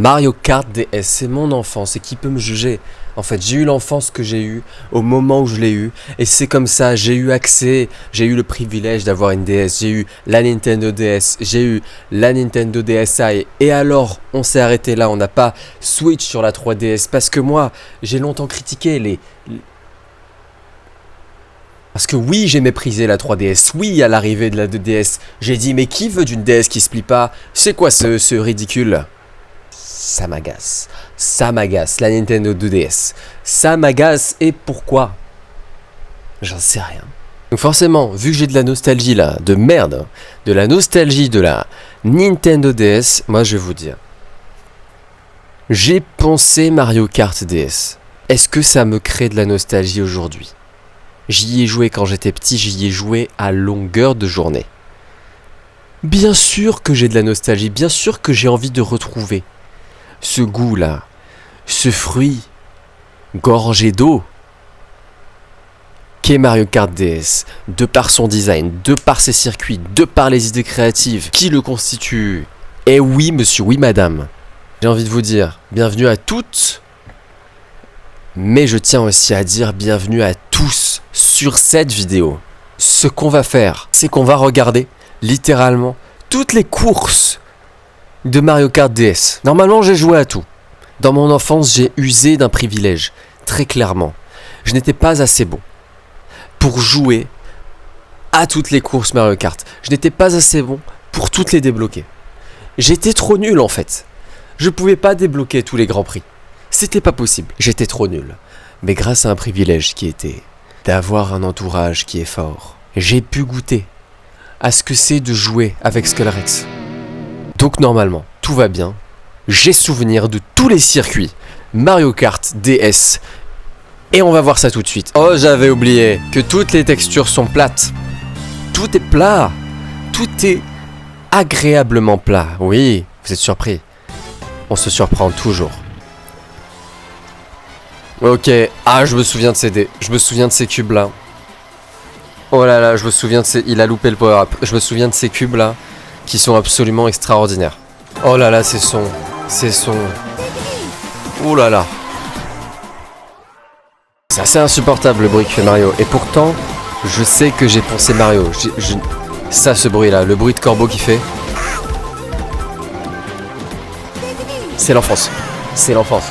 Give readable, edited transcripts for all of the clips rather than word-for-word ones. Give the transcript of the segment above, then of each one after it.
Mario Kart DS, c'est mon enfance et qui peut me juger? En fait, j'ai eu l'enfance que j'ai eue au moment où je l'ai eue et c'est comme ça, j'ai eu accès, j'ai eu le privilège d'avoir une DS, j'ai eu la Nintendo DS, j'ai eu la Nintendo DSi et alors on s'est arrêté là, on n'a pas switch sur la 3DS parce que moi, j'ai longtemps critiqué Parce que oui, j'ai méprisé la 3DS, oui, à l'arrivée de la 2DS, j'ai dit mais qui veut d'une DS qui se plie pas? C'est quoi ce ridicule? Ça m'agace, la Nintendo 2DS. Ça m'agace, et pourquoi? J'en sais rien. Donc forcément, vu que j'ai de la nostalgie là, de merde, de la nostalgie de la Nintendo DS, moi je vais vous dire. J'ai poncé Mario Kart DS. Est-ce que ça me crée de la nostalgie aujourd'hui? J'y ai joué quand j'étais petit, j'y ai joué à longueur de journée. Bien sûr que j'ai de la nostalgie, bien sûr que j'ai envie de retrouver ce goût-là, ce fruit gorgé d'eau qu'est Mario Kart DS, de par son design, de par ses circuits, de par les idées créatives qui le constituent. Et oui monsieur, oui madame, j'ai envie de vous dire bienvenue à toutes, mais je tiens aussi à dire bienvenue à tous sur cette vidéo. Ce qu'on va faire, c'est qu'on va regarder littéralement toutes les courses de Mario Kart DS. Normalement, j'ai joué à tout. Dans mon enfance, j'ai usé d'un privilège, très clairement. Je n'étais pas assez bon pour jouer à toutes les courses Mario Kart. Je n'étais pas assez bon pour toutes les débloquer. J'étais trop nul en fait. Je pouvais pas débloquer tous les grands prix. C'était pas possible. J'étais trop nul. Mais grâce à un privilège qui était d'avoir un entourage qui est fort, j'ai pu goûter à ce que c'est de jouer avec Skullrex. Donc normalement, tout va bien. J'ai souvenir de tous les circuits Mario Kart DS. Et on va voir ça tout de suite. Oh, j'avais oublié que toutes les textures sont plates. Tout est plat. Tout est agréablement plat. Oui, vous êtes surpris. On se surprend toujours. Ok. Ah, je me souviens de ces dés. Je me souviens de ces cubes là. Oh là là, je me souviens de ces... Il a loupé le power-up. Je me souviens de ces cubes là qui sont absolument extraordinaires. Oh là là, ces sons. Oh là là. C'est assez insupportable le bruit que fait Mario. Et pourtant, je sais que j'ai poncé Mario. Ça, ce bruit là, le bruit de corbeau qu'il fait. C'est l'enfance. C'est l'enfance.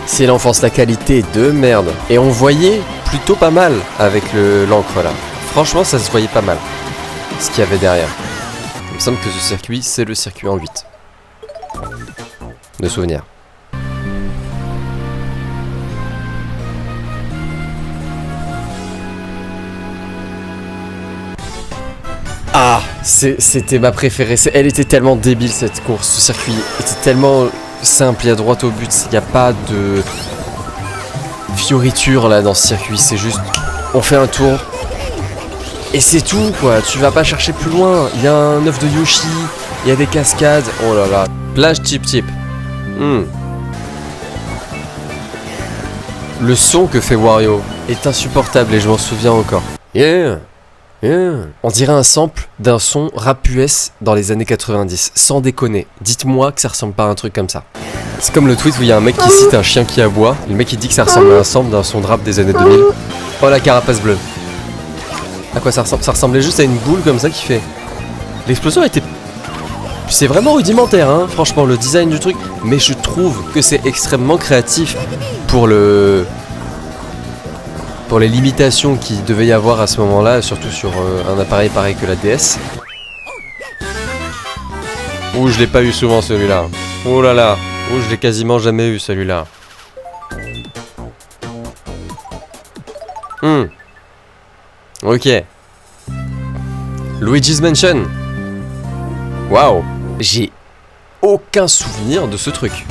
C'est l'enfance, la qualité de merde. Et on voyait plutôt pas mal avec l'encre là. Franchement, ça se voyait pas mal. Ce qu'il y avait derrière. Il me semble que ce circuit, c'est le circuit en 8. De souvenirs. Ah, c'était ma préférée. Elle était tellement débile cette course. Ce circuit était tellement simple, il y a droit au but. Il n'y a pas de fioriture là dans ce circuit. C'est juste, on fait un tour. Et c'est tout quoi, tu vas pas chercher plus loin. Il y a un œuf de Yoshi, il y a des cascades. Oh là là, plage tip. Le son que fait Wario est insupportable et je m'en souviens encore. Yeah. On dirait un sample d'un son rap US dans les années 90, sans déconner. Dites-moi que ça ressemble pas à un truc comme ça. C'est comme le tweet où il y a un mec qui cite un chien qui aboie. Le mec il dit que ça ressemble à un sample d'un son de rap des années 2000. Oh la carapace bleue. À quoi ça ressemble? Ça ressemblait juste à une boule comme ça qui fait... L'explosion était... C'est vraiment rudimentaire hein, franchement le design du truc. Mais je trouve que c'est extrêmement créatif pour les limitations qu'il devait y avoir à ce moment-là, surtout sur un appareil pareil que la DS. Ouh, je l'ai pas eu souvent celui-là. Oh là là. Ouh, je l'ai quasiment jamais eu celui-là. Ok. Luigi's Mansion. Waouh. J'ai aucun souvenir de ce truc.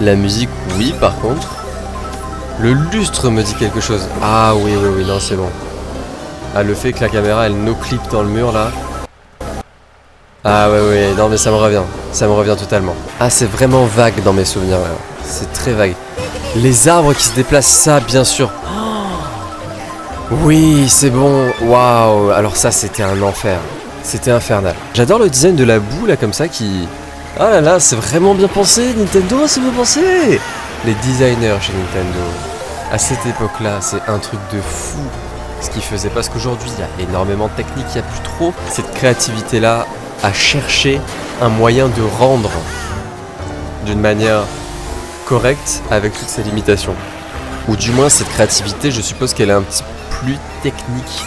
La musique, oui, par contre. Le lustre me dit quelque chose. Ah oui, non, c'est bon. Ah, le fait que la caméra, elle no-clip dans le mur, là. Ah ouais, non, mais ça me revient totalement. Ah, c'est vraiment vague dans mes souvenirs, là. C'est très vague. Les arbres qui se déplacent, ça, bien sûr. Oui, c'est bon. Waouh. Alors ça, c'était un enfer. C'était infernal. J'adore le design de la boue, là, comme ça, qui... Ah là là, c'est vraiment bien pensé, Nintendo, c'est bien pensé. Les designers chez Nintendo, à cette époque-là, c'est un truc de fou ce qu'ils faisaient. Parce qu'aujourd'hui, il y a énormément de techniques, il n'y a plus trop cette créativité-là à chercher un moyen de rendre d'une manière correcte avec toutes ces limitations. Ou du moins, cette créativité, je suppose qu'elle est un petit peu plus technique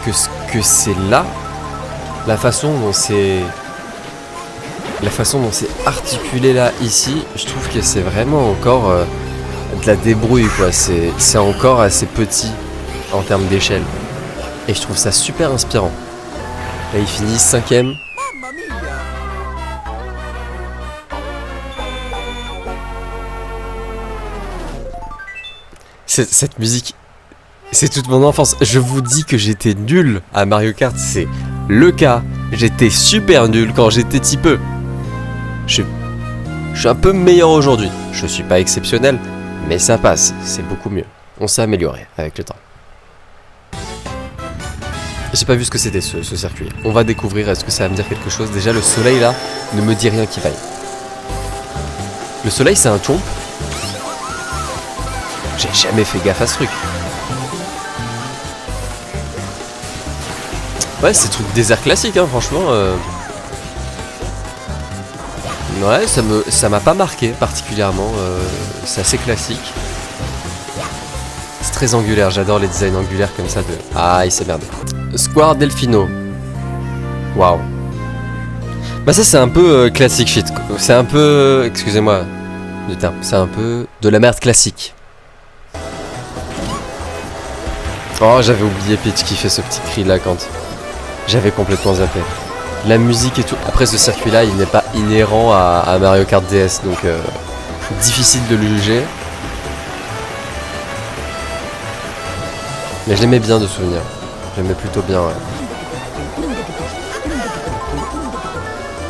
que ce que c'est là. La façon dont c'est articulé là, ici, je trouve que c'est vraiment encore de la débrouille, quoi. C'est encore assez petit en termes d'échelle. Et je trouve ça super inspirant. Là, il finit 5ème. Cette musique, c'est toute mon enfance. Je vous dis que j'étais nul à Mario Kart, c'est le cas. J'étais super nul quand j'étais petit peu. Je suis un peu meilleur aujourd'hui. Je suis pas exceptionnel, mais ça passe, c'est beaucoup mieux. On s'est amélioré avec le temps. J'ai pas vu ce que c'était ce circuit. On va découvrir, est-ce que ça va me dire quelque chose? Déjà le soleil là ne me dit rien qui vaille. Le soleil c'est un tombe. J'ai jamais fait gaffe à ce truc. Ouais, c'est truc désert classique, hein, franchement. Ouais, ça m'a pas marqué particulièrement. C'est assez classique. C'est très angulaire, j'adore les designs angulaires comme ça de... Ah, il s'est merdé. Square Delfino. Waouh. Bah ça c'est un peu classique shit. C'est un peu... Excusez-moi du terme. C'est un peu de la merde classique. Oh, j'avais oublié Peach qui fait ce petit cri là quand... J'avais complètement zappé. La musique et tout. Après ce circuit là il n'est pas inhérent à Mario Kart DS, donc difficile de le juger. Mais je l'aimais bien de souvenir. J'aimais plutôt bien, ouais.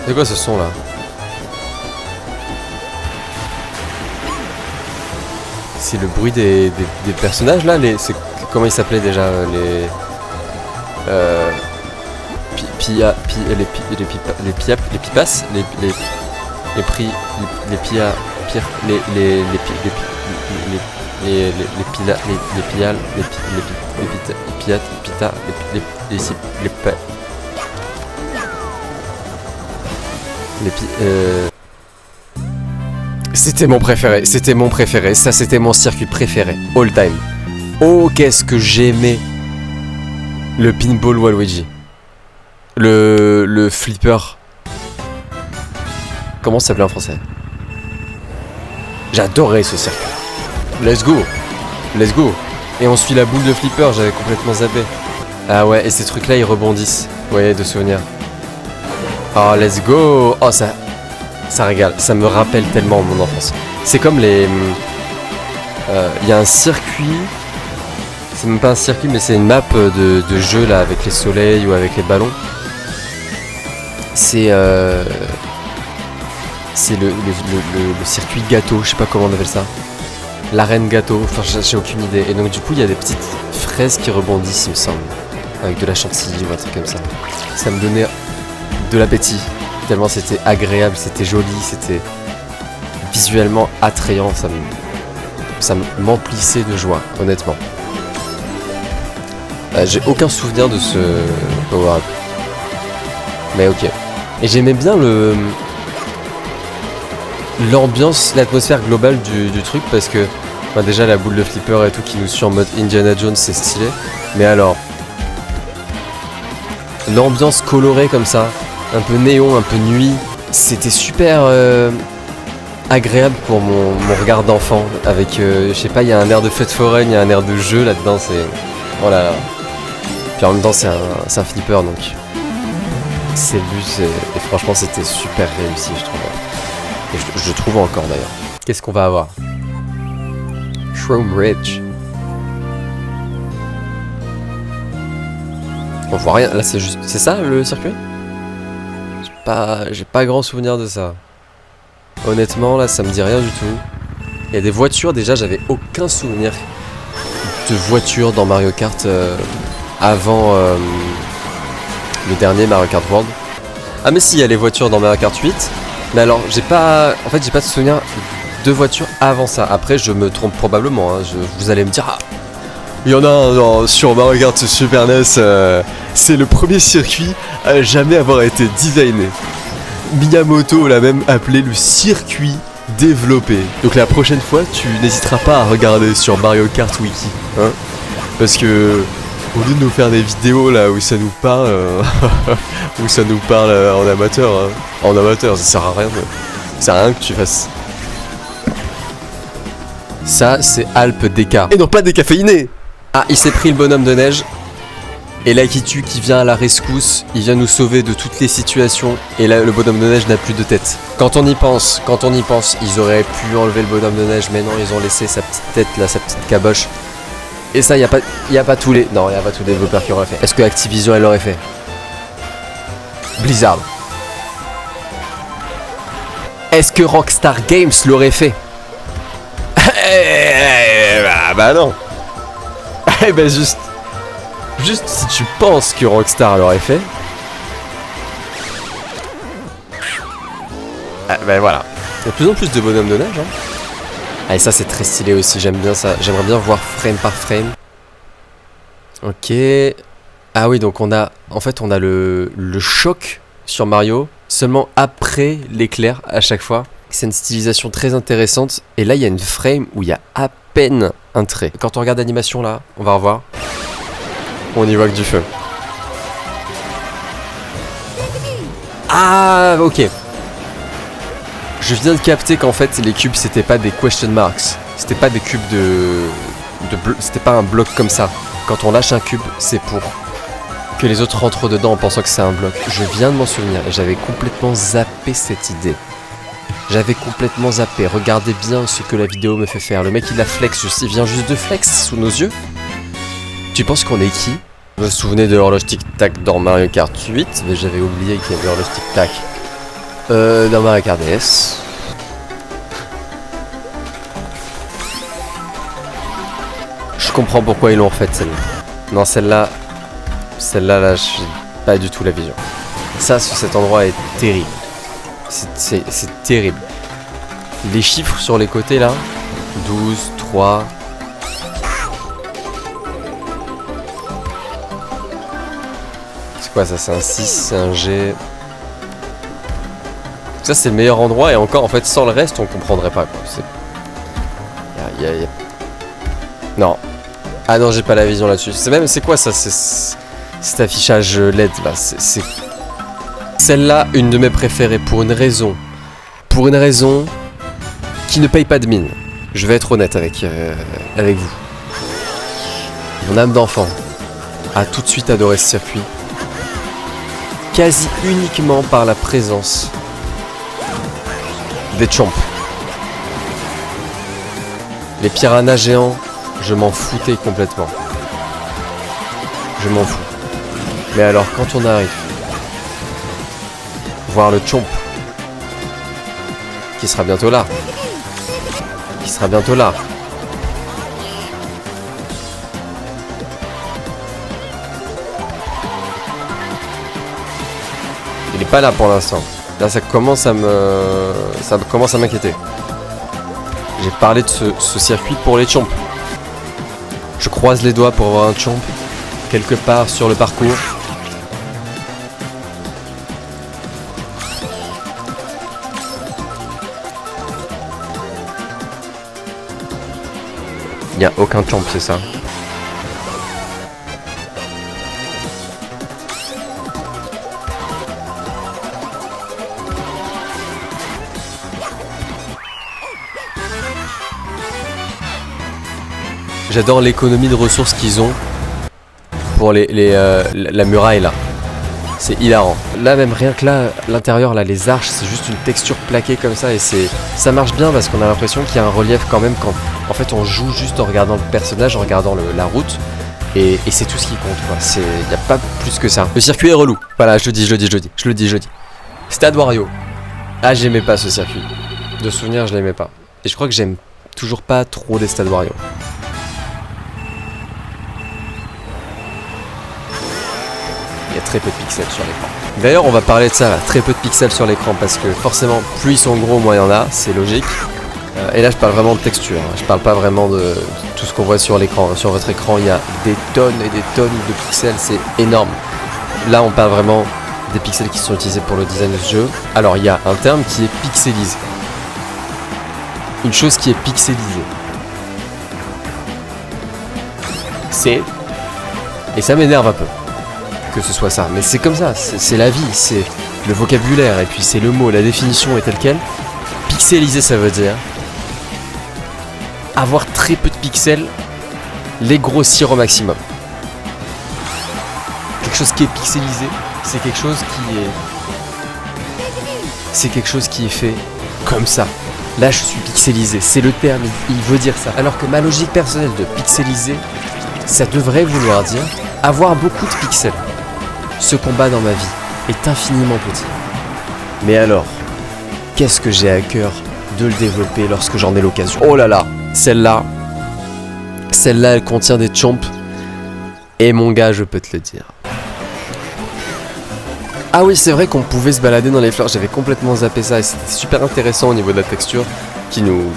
C'est quoi ce son là? C'est le bruit des personnages là, comment ils s'appelaient déjà les pipas, C'était mon préféré, ça c'était mon circuit préféré, all time. Oh, qu'est-ce que j'aimais le pinball Waluigi. Le flipper. Comment ça s'appelait en français? J'adorais ce circuit. Let's go. Let's go. Et on suit la boule de flipper, j'avais complètement zappé. Ah ouais, et ces trucs là ils rebondissent. Ouais, de souvenirs. Oh, let's go. Oh, ça régale. Ça me rappelle tellement mon enfance. C'est comme les... Il y a un circuit... C'est même pas un circuit, mais c'est une map de jeu là, avec les soleils ou avec les ballons. C'est le circuit gâteau, je sais pas comment on appelle ça. L'arène gâteau, enfin j'ai aucune idée. Et donc du coup il y a des petites fraises qui rebondissent il me semble. Avec de la chantilly ou un truc comme ça. Ça me donnait de l'appétit. Tellement c'était agréable, c'était joli, c'était visuellement attrayant. Ça m'emplissait de joie, honnêtement. J'ai aucun souvenir de ce power-up. Mais ok. Et j'aimais bien l'ambiance, l'atmosphère globale du truc parce que déjà la boule de flipper et tout qui nous suit en mode Indiana Jones, c'est stylé. Mais alors, l'ambiance colorée comme ça, un peu néon, un peu nuit, c'était super agréable pour mon regard d'enfant. Avec, je sais pas, il y a un air de fête foraine, il y a un air de jeu là-dedans, c'est... Oh là là. Puis en même temps c'est un flipper donc c'est vu et franchement c'était super réussi je trouve. Et je trouve encore d'ailleurs. Qu'est-ce qu'on va avoir? Shroom Ridge. On voit rien, là c'est juste... C'est ça le circuit? J'ai pas grand souvenir de ça. Honnêtement là ça me dit rien du tout. Il y a des voitures déjà, j'avais aucun souvenir de voiture dans Mario Kart avant le dernier Mario Kart World. Ah mais si, il y a les voitures dans Mario Kart 8. Mais alors, j'ai pas de souvenir de voitures avant ça. Après, je me trompe probablement. Hein. Vous allez me dire, ah, il y en a un sur Mario Kart Super NES. C'est le premier circuit à jamais avoir été designé. Miyamoto l'a même appelé le circuit développé. Donc la prochaine fois, tu n'hésiteras pas à regarder sur Mario Kart Wiki. Hein, parce que au lieu de nous faire des vidéos là où ça nous parle, où ça nous parle en amateur, hein. En amateur, ça sert à rien. Ça sert à rien que tu fasses. Ça, c'est Alpes DK. Et non pas décaféiné. Ah, il s'est pris le bonhomme de neige. Et là, qui vient à la rescousse, il vient nous sauver de toutes les situations. Et là, le bonhomme de neige n'a plus de tête. Quand on y pense, ils auraient pu enlever le bonhomme de neige, mais non, ils ont laissé sa petite tête là, sa petite caboche. Et ça, y a pas tous les développeurs qui auraient fait. Est-ce que Activision elle l'aurait fait? Blizzard. Est-ce que Rockstar Games l'aurait fait? Bah non. Eh ben juste si tu penses que Rockstar l'aurait fait. Ah, ben voilà. Il y a de plus en plus de bonhommes de neige. Hein. Ah, et ça c'est très stylé aussi, j'aime bien ça. J'aimerais bien voir frame par frame. Ok. Ah oui, donc on a le choc sur Mario seulement après l'éclair à chaque fois. C'est une stylisation très intéressante. Et là, il y a une frame où il y a à peine un trait. Quand on regarde l'animation là, on va revoir. On y voit que du feu. Ah, ok. Je viens de capter qu'en fait, les cubes, c'était pas des question marks. C'était pas des cubes c'était pas un bloc comme ça. Quand on lâche un cube, c'est pour que les autres rentrent dedans en pensant que c'est un bloc. Je viens de m'en souvenir et j'avais complètement zappé cette idée. J'avais complètement zappé. Regardez bien ce que la vidéo me fait faire. Le mec, il a flex. Il vient juste de flex sous nos yeux. Tu penses qu'on est qui? Je me souvenais de l'horloge tic-tac dans Mario Kart 8, mais j'avais oublié qu'il y avait l'horloge tic-tac dans Mario Kart DS. Je comprends pourquoi ils l'ont refaite celle-là. Non, celle-là, là, j'ai pas du tout la vision. Ça, sur cet endroit, est terrible. C'est terrible. Les chiffres sur les côtés là, 12, 3. C'est quoi ça? C'est un 6, c'est un G. Ça c'est le meilleur endroit et encore en fait sans le reste on comprendrait pas quoi. Non. Ah non, j'ai pas la vision là-dessus. C'est quoi ça? C'est cet affichage LED là. C'est celle-là, une de mes préférées pour une raison. Pour une raison qui ne paye pas de mine. Je vais être honnête avec vous. Mon âme d'enfant a tout de suite adoré ce circuit. Quasi uniquement par la présence des chomps. Les piranhas géants, je m'en foutais complètement. Je m'en fous. Mais alors quand on arrive voir le chomp qui sera bientôt là. Il est pas là pour l'instant. Là ça commence à m'inquiéter. J'ai parlé de ce circuit pour les chomps. Je croise les doigts pour avoir un chomp quelque part sur le parcours. Il n'y a aucun chomp, c'est ça. J'adore l'économie de ressources qu'ils ont pour la muraille là. C'est hilarant. Là même rien que là, l'intérieur là, les arches, c'est juste une texture plaquée comme ça et ça marche bien parce qu'on a l'impression qu'il y a un relief quand même quand en fait on joue juste en regardant le personnage, en regardant la route et c'est tout ce qui compte quoi. Il n'y a pas plus que ça. Le circuit est relou. Voilà, je le dis. Stade Wario. Ah, j'aimais pas ce circuit. De souvenir, je l'aimais pas. Et je crois que j'aime toujours pas trop les Stade Wario. y a très peu de pixels sur l'écran. D'ailleurs, on va parler de ça, là, très peu de pixels sur l'écran, parce que forcément, plus ils sont gros, moins il y en a, c'est logique. Et là, je parle vraiment de texture, hein. Je parle pas vraiment de tout ce qu'on voit sur l'écran. Sur votre écran, il y a des tonnes et des tonnes de pixels, c'est énorme. Là, on parle vraiment des pixels qui sont utilisés pour le design de ce jeu. Alors, il y a un terme qui est pixelisé. Une chose qui est pixelisée. C'est... Et ça m'énerve un peu que ce soit ça, mais c'est comme ça, c'est la vie, c'est le vocabulaire, et puis c'est le mot, la définition est telle quelle. Pixelisé, ça veut dire avoir très peu de pixels, les grossir au maximum. Quelque chose qui est pixelisé, c'est quelque chose qui est... C'est quelque chose qui est fait comme ça. Là, je suis pixelisé, c'est le terme, il veut dire ça. Alors que ma logique personnelle de pixeliser, ça devrait vouloir dire avoir beaucoup de pixels. Ce combat dans ma vie est infiniment petit. Mais alors, qu'est-ce que j'ai à cœur de le développer lorsque j'en ai l'occasion. Oh là là, celle-là, elle contient des chomps. Et mon gars, je peux te le dire. Ah oui, c'est vrai qu'on pouvait se balader dans les fleurs. J'avais complètement zappé ça et c'était super intéressant au niveau de la texture qui nous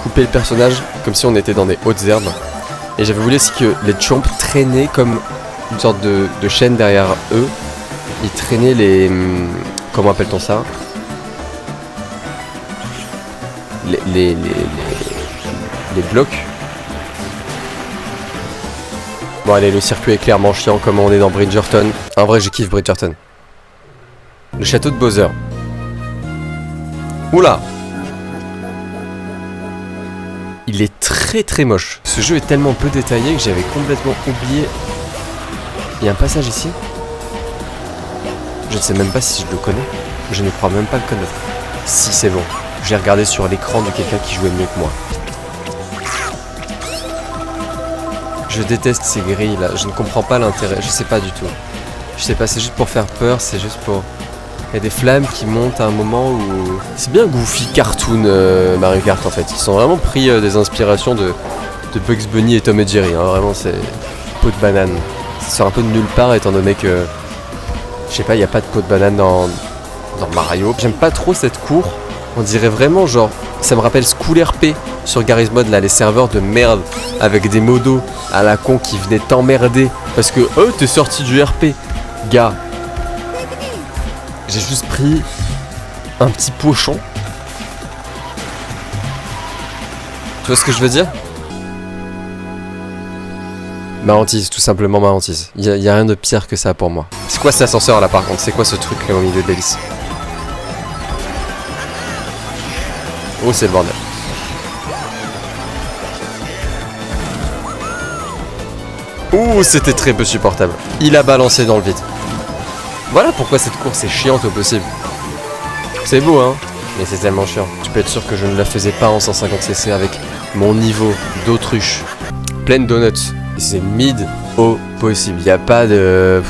coupait le personnage comme si on était dans des hautes herbes. Et j'avais voulu aussi que les chomps traînaient comme une sorte de chaîne derrière eux. Ils traînaient les... Comment appelle-t-on ça? Les blocs. Bon allez, le circuit est clairement chiant comme on est dans Bridgerton. En vrai, je kiffe Bridgerton. Le château de Bowser. Oula! Il est très très moche. Ce jeu est tellement peu détaillé que j'avais complètement oublié. Il y a un passage ici. Je ne sais même pas si je le connais. Je ne crois même pas le connaître. Si, c'est bon. J'ai regardé sur l'écran de quelqu'un qui jouait mieux que moi. Je déteste ces grilles là. Je ne comprends pas l'intérêt. Je sais pas du tout. Je sais pas, c'est juste pour faire peur. C'est juste pour... Il y a des flammes qui montent à un moment où... C'est bien Goofy Cartoon Mario Kart en fait. Ils sont vraiment pris des inspirations de Bugs Bunny et Tom et Jerry. Hein. Vraiment, c'est peau de banane. Ça sort un peu de nulle part étant donné que... Je sais pas, il n'y a pas de peau de banane dans Mario. J'aime pas trop cette cour. On dirait vraiment genre... Ça me rappelle School RP sur Garry's Mod là, les serveurs de merde avec des modos à la con qui venaient t'emmerder parce que oh t'es sorti du RP. Gars, j'ai juste pris un petit pochon. Tu vois ce que je veux dire? Ma hantise, tout simplement ma hantise. Y a rien de pire que ça pour moi. C'est quoi cet ascenseur là par contre? C'est quoi ce truc là au milieu de l'hélice? Oh c'est le bordel. Ouh c'était très peu supportable. Il a balancé dans le vide. Voilà pourquoi cette course est chiante au possible. C'est beau hein, mais c'est tellement chiant. Tu peux être sûr que je ne la faisais pas en 150cc avec mon niveau d'autruche. Pleine donuts. C'est mid au possible. Il n'y a pas de...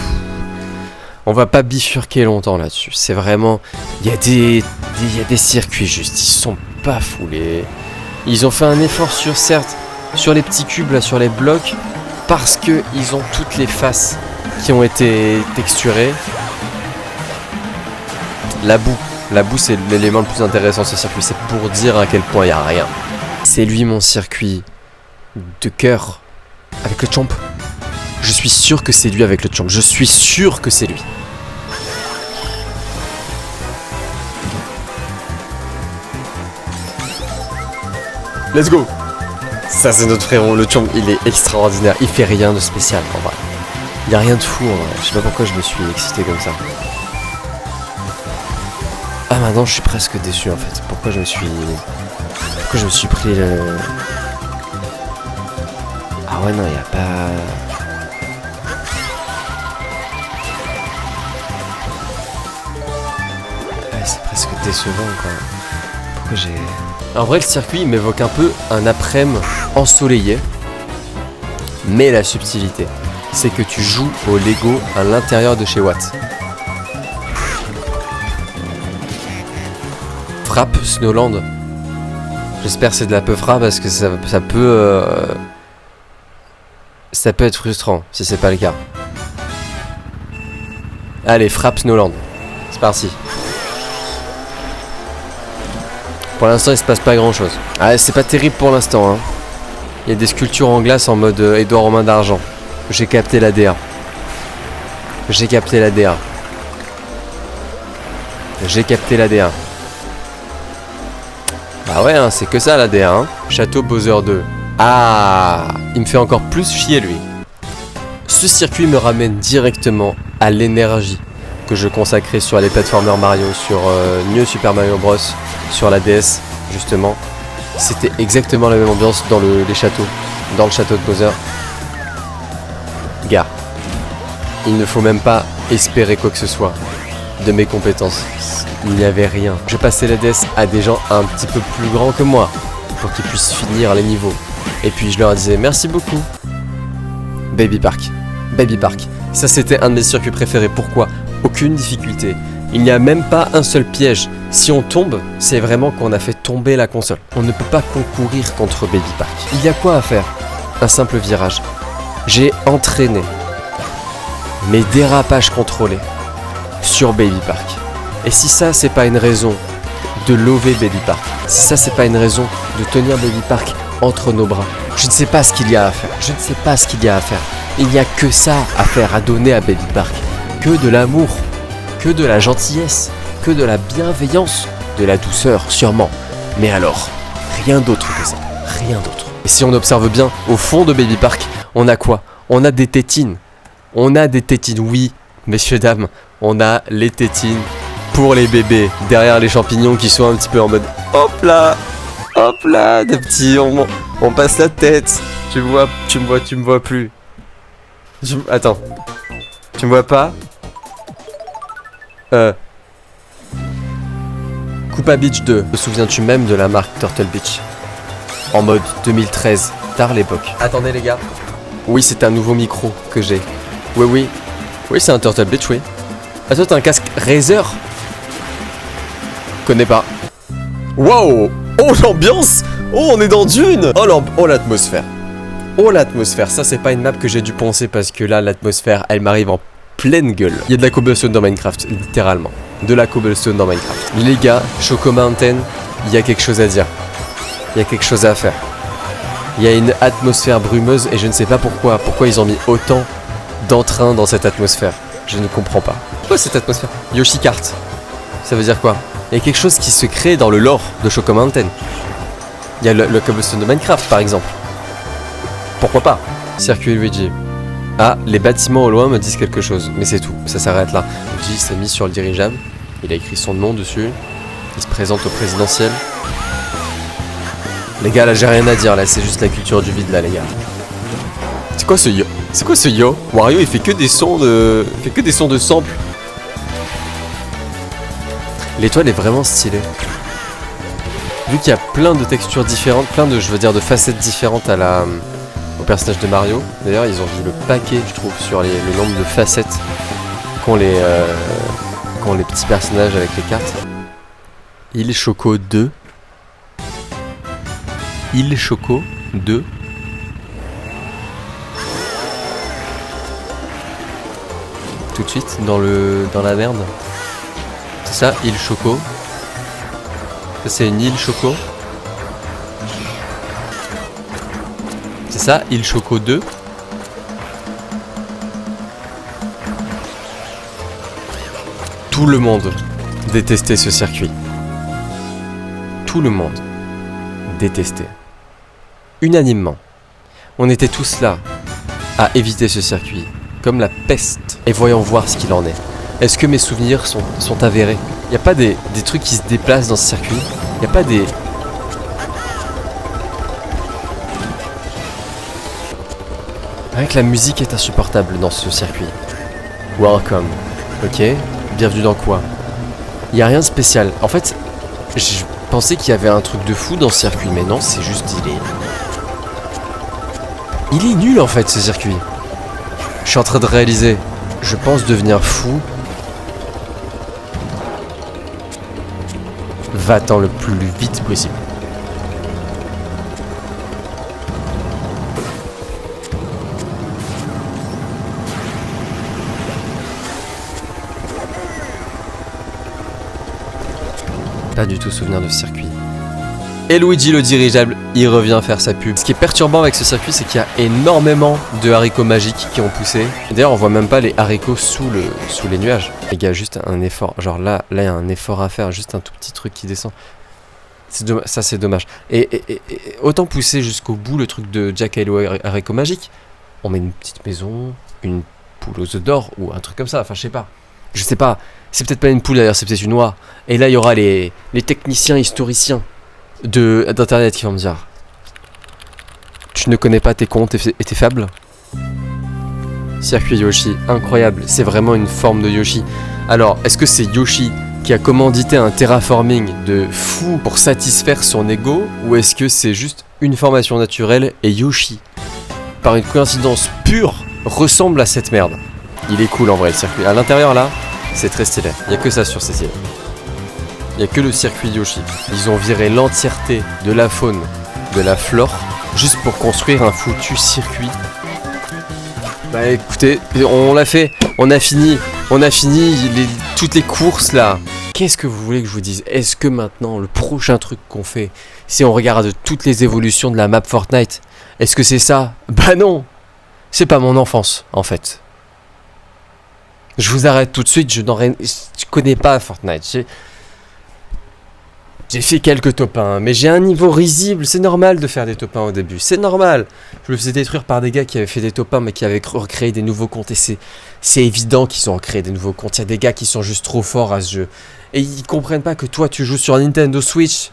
On va pas bifurquer longtemps là-dessus. C'est vraiment... Il y a des circuits juste. Ils sont pas foulés. Ils ont fait un effort sur, certes, sur les petits cubes, là, sur les blocs, parce que ils ont toutes les faces qui ont été texturées. La boue c'est l'élément le plus intéressant de ce circuit. C'est pour dire à quel point il n'y a rien. C'est lui mon circuit de cœur avec le chomp. Je suis sûr que c'est lui avec le chomp. Je suis sûr que c'est lui. Let's go. Ça c'est notre frérot, le chomp, il est extraordinaire. Il fait rien de spécial en vrai. Il n'y a rien de fou en vrai. Je sais pas pourquoi je me suis excité comme ça. Ah maintenant je suis presque déçu en fait. Pourquoi je me suis pris le... Ah ouais non il n'y a pas... Ouais c'est presque décevant quoi. Pourquoi j'ai... En vrai le circuit il m'évoque un peu un après-midi ensoleillé. Mais la subtilité, c'est que tu joues au Lego à l'intérieur de chez Watt. Frappe Snowland. J'espère que c'est de la peu frappe parce que ça peut être frustrant si c'est pas le cas. Allez, frappe Snowland. C'est parti. Pour l'instant, il se passe pas grand chose. Ah, c'est pas terrible pour l'instant, hein. Il y a des sculptures en glace en mode Édouard Romain d'argent. J'ai capté la DA. J'ai capté la DA. J'ai capté la DA. Bah ouais, hein, c'est que ça la DA. Hein. Château Bowser 2. Ah, il me fait encore plus chier lui. Ce circuit me ramène directement à l'énergie que je consacrais sur les platformers Mario, sur New Super Mario Bros, sur la DS justement. C'était exactement la même ambiance dans les châteaux, dans le château de Bowser. Gars, il ne faut même pas espérer quoi que ce soit de mes compétences. Il n'y avait rien. Je passais la DS à des gens un petit peu plus grands que moi pour qu'ils puissent finir les niveaux. Et puis je leur disais merci beaucoup. Baby Park. Baby Park. Ça c'était un de mes circuits préférés. Pourquoi ? Aucune difficulté. Il n'y a même pas un seul piège. Si on tombe, c'est vraiment qu'on a fait tomber la console. On ne peut pas concourir contre Baby Park. Il y a quoi à faire ? Un simple virage. J'ai entraîné mes dérapages contrôlés sur Baby Park. Et si ça c'est pas une raison de lover Baby Park, si ça c'est pas une raison de tenir Baby Park entre nos bras, je ne sais pas ce qu'il y a à faire. Je ne sais pas ce qu'il y a à faire. Il n'y a que ça à faire, à donner à Baby Park. Que de l'amour, que de la gentillesse, que de la bienveillance, de la douceur sûrement. Mais alors, rien d'autre que ça. Rien d'autre. Et si on observe bien, au fond de Baby Park, on a quoi ? On a des tétines. On a des tétines, oui, messieurs, dames. On a les tétines pour les bébés. Derrière les champignons qui sont un petit peu en mode hop là, des petits, on passe la tête. Tu me vois plus. Attends. Tu me vois pas ? Koopa Beach 2. Te souviens-tu même de la marque Turtle Beach ? En mode 2013, tard l'époque. Attendez les gars. Oui, c'est un nouveau micro que j'ai. Oui, c'est un Turtle Beach, oui. Ah, toi, t'as un casque Razer ? Connais pas. Wow ! Oh, l'ambiance ! Oh, on est dans Dune ! Oh, l'atmosphère. Oh, l'atmosphère. Ça, c'est pas une map que j'ai dû poncer parce que là, l'atmosphère, elle m'arrive en pleine gueule. Il y a de la cobblestone dans Minecraft, littéralement. De la cobblestone dans Minecraft. Les gars, Choco Mountain, il y a quelque chose à dire. Il y a quelque chose à faire. Il y a une atmosphère brumeuse et je ne sais pas pourquoi. Pourquoi ils ont mis autant d'entrain dans cette atmosphère. Je ne comprends pas. Quoi cette atmosphère ? Yoshi Kart. Ça veut dire quoi ? Il y a quelque chose qui se crée dans le lore de Choco Mountain. Il y a le cobblestone de Minecraft par exemple. Pourquoi pas ? Circuit Luigi. Ah, les bâtiments au loin me disent quelque chose, mais c'est tout, ça s'arrête là. Luigi s'est mis sur le dirigeable, il a écrit son nom dessus, il se présente au présidentiel. Les gars, là j'ai rien à dire, là c'est juste la culture du vide là les gars. C'est quoi ce yo ? C'est quoi ce yo ? Wario il fait que des sons de... Il fait que des sons de sample. L'étoile est vraiment stylée. Vu qu'il y a plein de textures différentes, plein de, de facettes différentes à au personnage de Mario. D'ailleurs, ils ont vu le paquet, je trouve, sur le nombre de facettes qu'ont les petits personnages avec les cartes. Il Choco 2. Il Choco 2. Tout de suite, dans la merde. C'est ça, Il Choco. Ça, c'est une île Choco. C'est ça, Il Choco 2. Tout le monde détestait ce circuit. Tout le monde détestait. Unanimement. On était tous là à éviter ce circuit, comme la peste. Et voyons voir ce qu'il en est. Est-ce que mes souvenirs sont avérés ? Il n'y a pas des trucs qui se déplacent dans ce circuit ? Il n'y a pas des... Rien que la musique est insupportable dans ce circuit. Welcome. Ok. Bienvenue dans quoi ? Il n'y a rien de spécial. En fait, je pensais qu'il y avait un truc de fou dans ce circuit, mais non, c'est juste il est nul en fait ce circuit. Je suis en train de réaliser. Je pense devenir fou. Va-t'en le plus vite possible. Pas du tout souvenir de ce circuit. Et Luigi le dirigeable, il revient faire sa pub. Ce qui est perturbant avec ce circuit, c'est qu'il y a énormément de haricots magiques qui ont poussé. D'ailleurs, on voit même pas les haricots sous les nuages. Il y a juste un effort. Genre là, il y a un effort à faire. Juste un tout petit truc qui descend. Ça, c'est dommage. Et autant pousser jusqu'au bout le truc de Jack et le haricot magique. On met une petite maison, une poule aux œufs d'or ou un truc comme ça. Enfin, je sais pas. C'est peut-être pas une poule d'ailleurs, c'est peut-être une oie. Et là, il y aura les techniciens historiciens d'internet qui vont me dire: tu ne connais pas tes contes et tes fables? Circuit Yoshi, incroyable, c'est vraiment une forme de Yoshi. Alors, est-ce que c'est Yoshi qui a commandité un terraforming de fou pour satisfaire son ego, ou est-ce que c'est juste une formation naturelle et Yoshi, par une coïncidence pure, ressemble à cette merde? Il est cool en vrai le circuit. À l'intérieur là, c'est très stylé. Il n'y a que ça sur ces îles. Il n'y a que le circuit Yoshi. Ils ont viré l'entièreté de la faune, de la flore, juste pour construire un foutu circuit. Bah écoutez, on l'a fait, on a fini toutes les courses là. Qu'est-ce que vous voulez que je vous dise? Est-ce que maintenant, le prochain truc qu'on fait, si on regarde toutes les évolutions de la map Fortnite, est-ce que c'est ça? Bah non! C'est pas mon enfance, en fait. Je vous arrête tout de suite, je connais pas Fortnite. J'ai fait quelques top 1, mais j'ai un niveau risible, c'est normal de faire des top 1 au début, c'est normal. Je me faisais détruire par des gars qui avaient fait des top 1 mais qui avaient recréé des nouveaux comptes et c'est évident qu'ils ont recréé des nouveaux comptes. Il y a des gars qui sont juste trop forts à ce jeu. Et ils comprennent pas que toi tu joues sur Nintendo Switch